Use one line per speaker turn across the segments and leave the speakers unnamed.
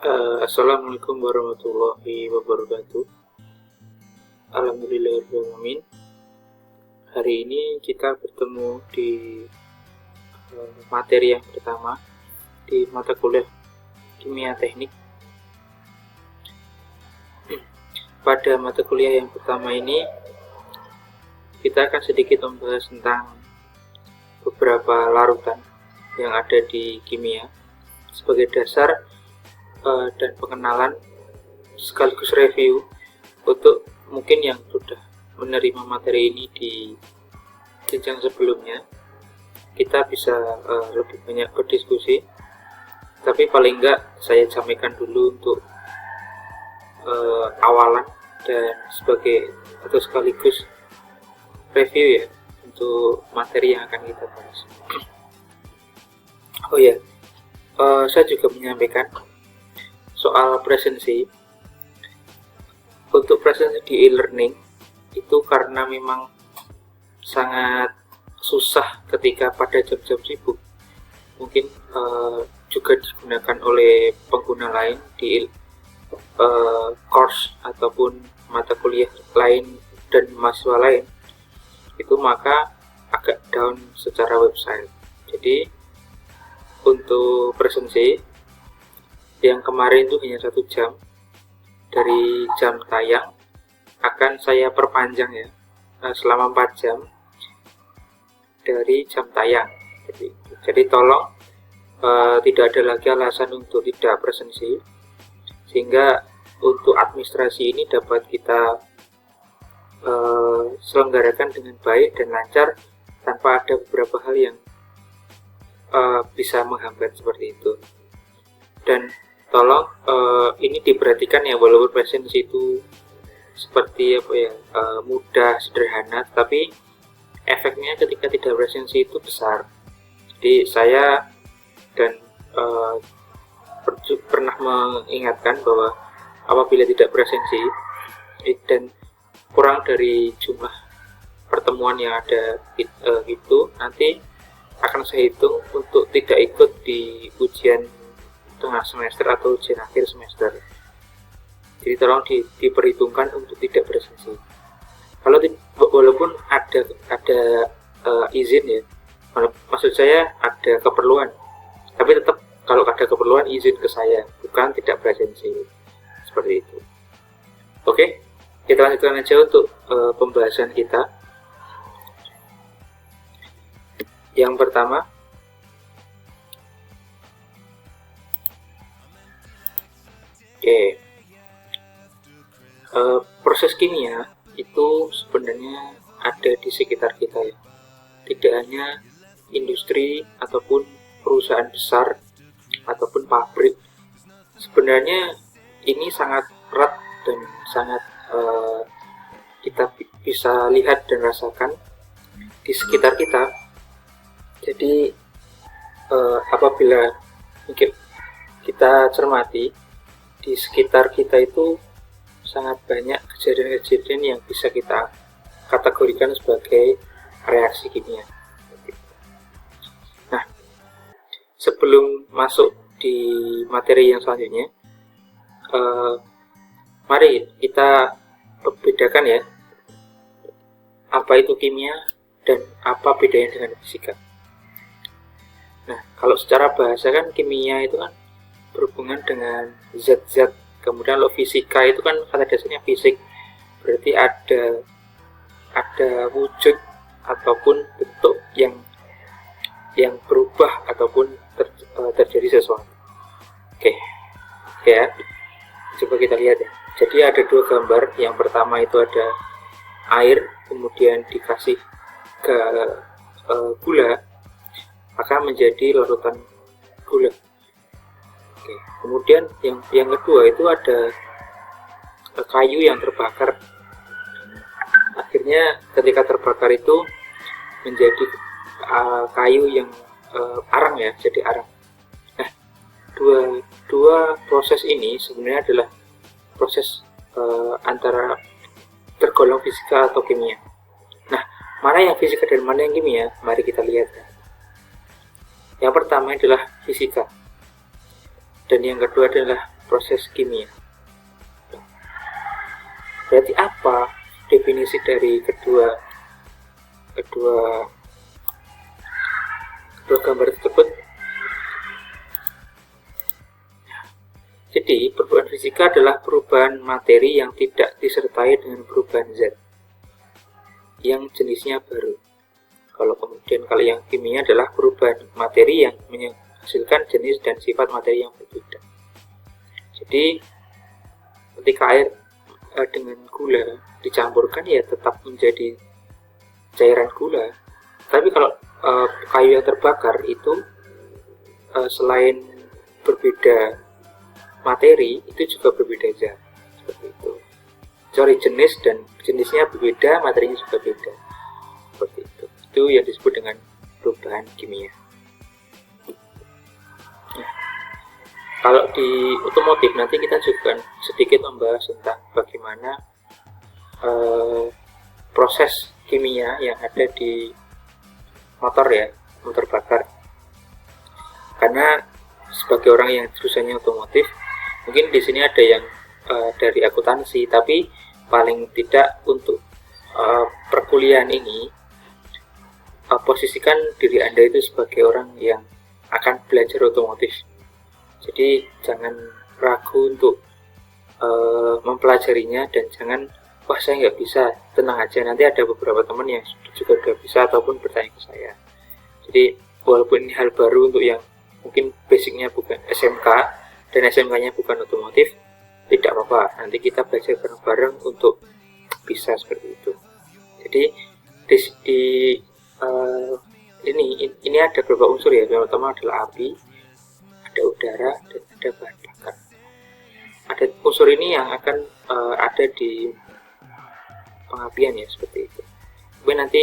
Assalamualaikum warahmatullahi wabarakatuh. Alhamdulillahirrahmanirrahim. Hari ini kita bertemu di materi yang pertama di mata kuliah Kimia Teknik. Pada mata kuliah yang pertama ini kita akan sedikit membahas tentang beberapa larutan yang ada di kimia sebagai dasar dan pengenalan sekaligus review untuk mungkin yang sudah menerima materi ini di jenjang sebelumnya. Kita bisa lebih banyak berdiskusi, tapi paling enggak saya sampaikan dulu untuk awalan dan sebagai atau sekaligus review ya untuk materi yang akan kita bahas. Oh ya, saya juga menyampaikan soal presensi. Untuk presensi di e-learning itu karena memang sangat susah ketika pada jam-jam sibuk, mungkin juga digunakan oleh pengguna lain di course ataupun mata kuliah lain dan mahasiswa lain, itu maka agak down secara website. Jadi untuk presensi yang kemarin itu hanya 1 jam dari jam tayang, akan saya perpanjang ya selama 4 jam dari jam tayang. Jadi tolong tidak ada lagi alasan untuk tidak presensi, sehingga untuk administrasi ini dapat kita selenggarakan dengan baik dan lancar tanpa ada beberapa hal yang bisa menghambat seperti itu. Dan tolong ini diperhatikan ya, walaupun presensi itu seperti mudah, sederhana, tapi efeknya ketika tidak presensi itu besar. Jadi saya dan pernah mengingatkan bahwa apabila tidak presensi dan kurang dari jumlah pertemuan yang ada itu, nanti akan saya hitung untuk tidak ikut di ujian tengah semester atau ujian akhir semester. Jadi tolong diperhitungkan untuk tidak presensi. Kalau walaupun ada izin ya, maksud saya ada keperluan, tapi tetap kalau ada keperluan izin ke saya, bukan tidak presensi, seperti itu. Oke, kita lanjutkan aja untuk pembahasan kita. Yang pertama, proses kimia itu sebenarnya ada di sekitar kita ya. Tidak hanya industri ataupun perusahaan besar ataupun pabrik. Sebenarnya ini sangat erat dan sangat kita bisa lihat dan rasakan di sekitar kita. Jadi apabila mungkin kita cermati, di sekitar kita itu sangat banyak kejadian-kejadian yang bisa kita kategorikan sebagai reaksi kimia. Nah, sebelum masuk di materi yang selanjutnya, mari kita bedakan ya, apa itu kimia dan apa bedanya dengan fisika. Nah, kalau secara bahasa kan kimia itu kan berhubungan dengan zat-zat, kemudian lo fisika itu kan kata dasarnya fisik, berarti ada wujud ataupun bentuk yang berubah ataupun terjadi sesuatu. Oke ya, coba kita lihat ya. Jadi ada 2 gambar. Yang pertama itu ada air, kemudian dikasih ke gula, maka menjadi larutan gula. Oke. Kemudian yang kedua itu ada kayu yang terbakar. Akhirnya ketika terbakar itu menjadi kayu yang arang ya, jadi arang. Nah, dua proses ini sebenarnya adalah proses antara tergolong fisika atau kimia. Nah, mana yang fisika dan mana yang kimia? Mari kita lihat. Yang pertama adalah fisika, dan yang kedua adalah proses kimia. Berarti apa definisi dari kedua gambar tersebut? Jadi, perubahan fisika adalah perubahan materi yang tidak disertai dengan perubahan zat yang jenisnya baru. Kalau yang kimia adalah perubahan materi yang menghasilkan jenis dan sifat materi yang berbeda. Jadi, ketika air dengan gula dicampurkan ya tetap menjadi cairan gula. Tapi kalau kayu yang terbakar itu selain berbeda materi, itu juga berbeda zat, seperti itu. Jenis dan jenisnya berbeda, materinya juga beda, seperti itu. Itu yang disebut dengan perubahan kimia. Nah, kalau di otomotif nanti kita juga sedikit membahas tentang bagaimana proses kimia yang ada di motor ya, motor bakar. Karena sebagai orang yang jurusannya otomotif, mungkin di sini ada yang dari akuntansi, tapi paling tidak untuk perkuliahan ini posisikan diri Anda itu sebagai orang yang akan belajar otomotif. Jadi jangan ragu untuk mempelajarinya, dan jangan wah saya nggak bisa, tenang aja, nanti ada beberapa teman yang juga udah bisa ataupun bertanya ke saya. Jadi walaupun ini hal baru untuk yang mungkin basicnya bukan SMK dan SMK-nya bukan otomotif, tidak apa-apa, nanti kita belajar bareng-bareng untuk bisa seperti itu. Jadi ini ada beberapa unsur ya. Yang pertama adalah api, ada udara, dan ada bahan bakar. Ada unsur ini yang akan ada di pengapian ya, seperti itu. Tapi nanti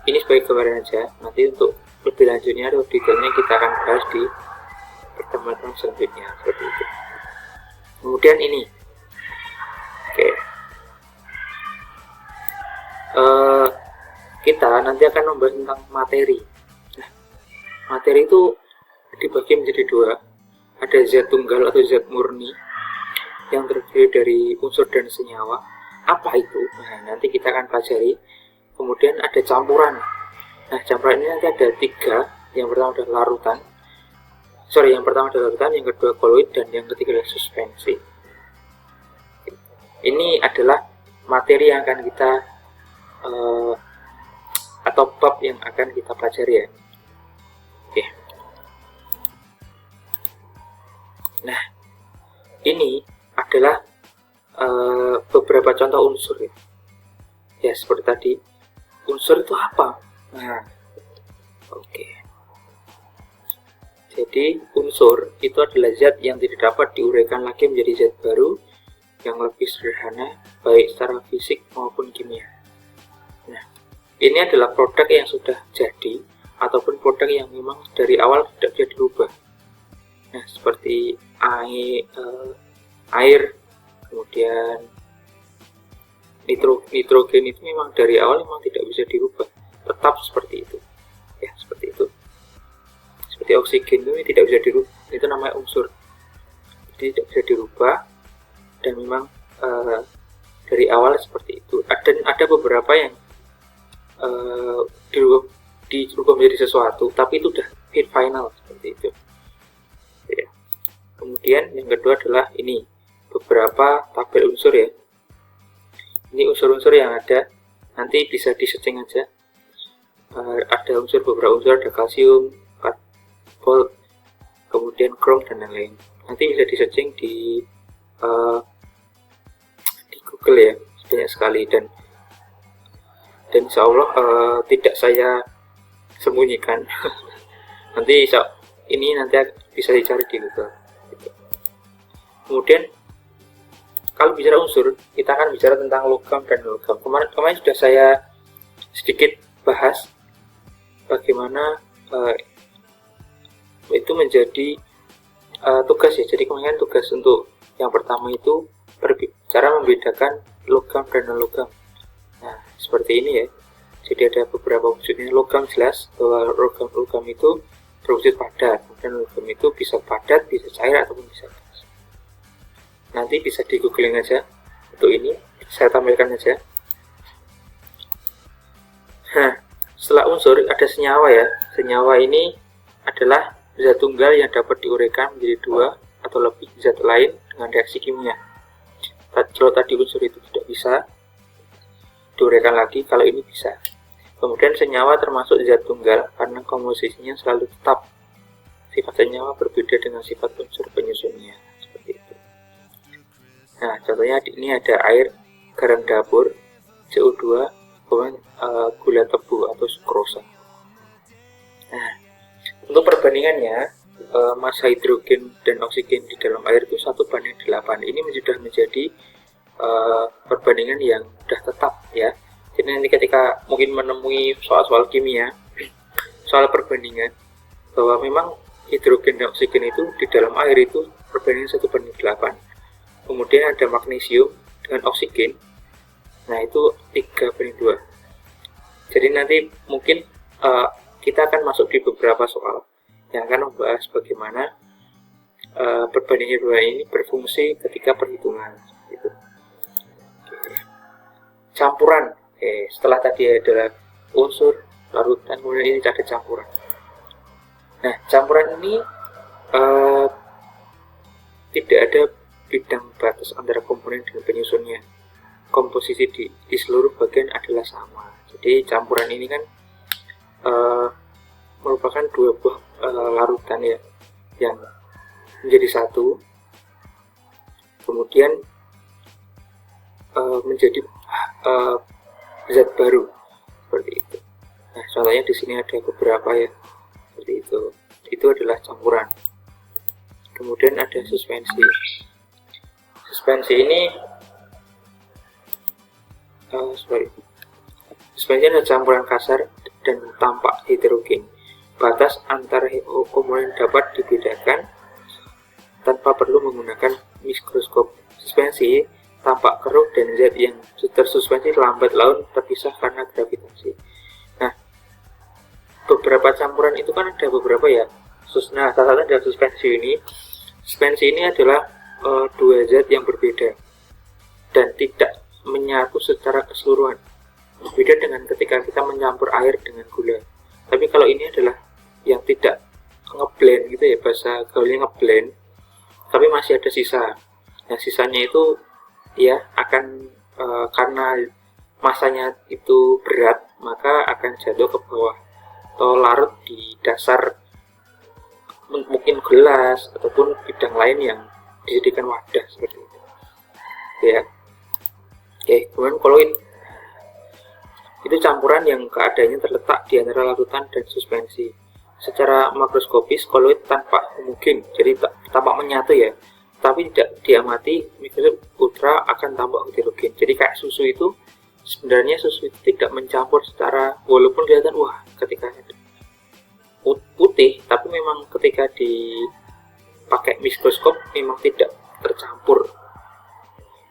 ini sebagai gambaran aja, nanti untuk lebih lanjutnya atau detailnya kita akan bahas di pertemuan selanjutnya, seperti itu. Kemudian ini kita nanti akan membahas tentang materi. Nah, materi itu dibagi menjadi dua, ada zat tunggal atau zat murni yang terdiri dari unsur dan senyawa. Apa itu? Nah, nanti kita akan pelajari. Kemudian ada campuran. Nah, campuran ini nanti ada tiga. Yang pertama adalah larutan. Yang pertama adalah larutan, yang kedua koloid, dan yang ketiga adalah suspensi. Ini adalah materi yang akan kita atau bab yang akan kita pelajari ya. Oke. Nah, ini adalah beberapa contoh unsur ya. Ya, seperti tadi. Unsur itu apa? Nah, oke. Jadi, unsur itu adalah zat yang tidak dapat diuraikan lagi menjadi zat baru yang lebih sederhana, baik secara fisik maupun kimia. Nah, ini adalah produk yang sudah jadi, ataupun produk yang memang dari awal tidak bisa dirubah. Nah, seperti air, kemudian nitrogen itu memang dari awal memang tidak bisa dirubah, tetap seperti itu ya, seperti itu. Seperti oksigen itu tidak bisa dirubah, itu namanya unsur, jadi tidak bisa dirubah, dan memang dari awal seperti itu. Ada beberapa yang dirubah menjadi sesuatu, tapi itu udah final seperti itu ya. Kemudian yang kedua adalah ini beberapa tabel unsur ya. Ini unsur-unsur yang ada, nanti bisa di-searching aja. Ada beberapa unsur, ada kalsium, volt, kemudian krom, dan lain-lain. Nanti bisa di-searching di Google ya, banyak sekali, dan insya Allah tidak saya sembunyikan. Nanti bisa dicari di Google. Kemudian kalau bicara unsur, kita akan bicara tentang logam dan logam. Kemarin sudah saya sedikit bahas bagaimana itu menjadi tugas ya. Jadi kemarin tugas untuk yang pertama itu cara membedakan logam dan non-logam. Nah, seperti ini ya. Jadi ada beberapa wujudnya. Logam jelas bahwa logam itu berwujud padat, dan logam itu bisa padat, bisa cair, ataupun bisa gas. bisa di googling aja untuk ini, saya tampilkan aja. Nah, setelah unsur ada senyawa ya. Senyawa ini adalah zat tunggal yang dapat diuraikan menjadi dua atau lebih zat lain dengan reaksi kimia. Kalau tadi unsur itu tidak bisa diuraikan lagi, kalau ini bisa. Kemudian senyawa termasuk zat tunggal karena komposisinya selalu tetap. Sifat senyawa berbeda dengan sifat unsur penyusunnya, seperti itu. Nah, contohnya ini ada air, garam dapur, CO2, kemudian gula tebu atau sukrosa. Nah, untuk perbandingannya, massa hidrogen dan oksigen di dalam air itu 1:8. Ini sudah menjadi perbandingan yang sudah tetap ya. Jadi nanti ketika mungkin menemui soal-soal kimia, soal perbandingan, bahwa memang hidrogen dan oksigen itu di dalam air itu perbandingan 1:8. Kemudian ada magnesium dengan oksigen, nah itu 3:2. Jadi nanti mungkin kita akan masuk di beberapa soal yang akan membahas bagaimana perbandingan dua ini berfungsi ketika perhitungan. Gitu. Campuran, setelah tadi adalah unsur, larutan, kemudian ini ada campuran. Nah, campuran ini tidak ada bidang batas antara komponen dan penyusunnya. Komposisi di seluruh bagian adalah sama. Jadi campuran ini kan merupakan dua buah larutan ya, yang menjadi satu, kemudian menjadi zat baru, seperti itu. Nah, contohnya di sini ada beberapa ya, seperti itu. Itu adalah campuran. Kemudian ada suspensi. Suspensi ini suspensi adalah campuran kasar dan tampak heterogen. Batas antara komponen dapat dibedakan tanpa perlu menggunakan mikroskop. Suspensi tampak keruh dan zat yang tersuspensi lambat laun terpisah karena gravitasi. Nah, beberapa campuran itu kan ada beberapa ya. Nah, salah satu dari suspensi ini. Suspensi ini adalah dua zat yang berbeda dan tidak menyatu secara keseluruhan. Beda dengan ketika kita mencampur air dengan gula. Tapi kalau ini adalah yang tidak ngeblend gitu ya, bahasa gaulnya ngeblend, tapi masih ada sisa. Nah, sisanya itu ya akan karena masanya itu berat, maka akan jatuh ke bawah atau larut di dasar mungkin gelas ataupun bidang lain yang dijadikan wadah seperti itu. Ya. Oke, kemudian koloid itu campuran yang keadaannya terletak di antara larutan dan suspensi. Secara makroskopis koloid tanpa homogin, jadi tampak menyatu ya, tapi tidak diamati mikroskop ultra akan tampak heterogen. Jadi kayak susu itu sebenarnya susu itu tidak mencampur secara, walaupun kelihatan wah ketika putih, tapi memang ketika dipakai mikroskop memang tidak tercampur.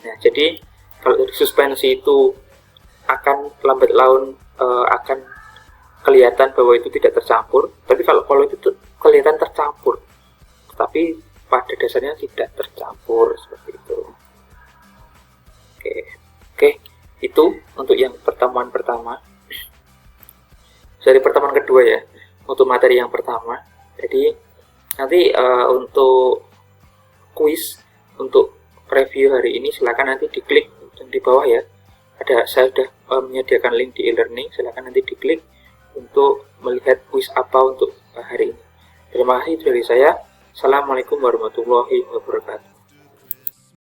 Nah, jadi kalau dari suspensi itu akan lambat laun akan kelihatan bahwa itu tidak tercampur, tapi kalau itu kelihatan tercampur, tapi pada dasarnya tidak tercampur, seperti itu. Oke, itu untuk yang pertemuan pertama. Dari pertemuan kedua ya, untuk materi yang pertama. Jadi nanti untuk kuis untuk review hari ini silakan nanti diklik yang di bawah ya. Saya sudah menyediakan link di e-learning, silakan nanti diklik untuk melihat kuis apa untuk hari ini. Terima kasih dari saya. Assalamualaikum warahmatullahi wabarakatuh.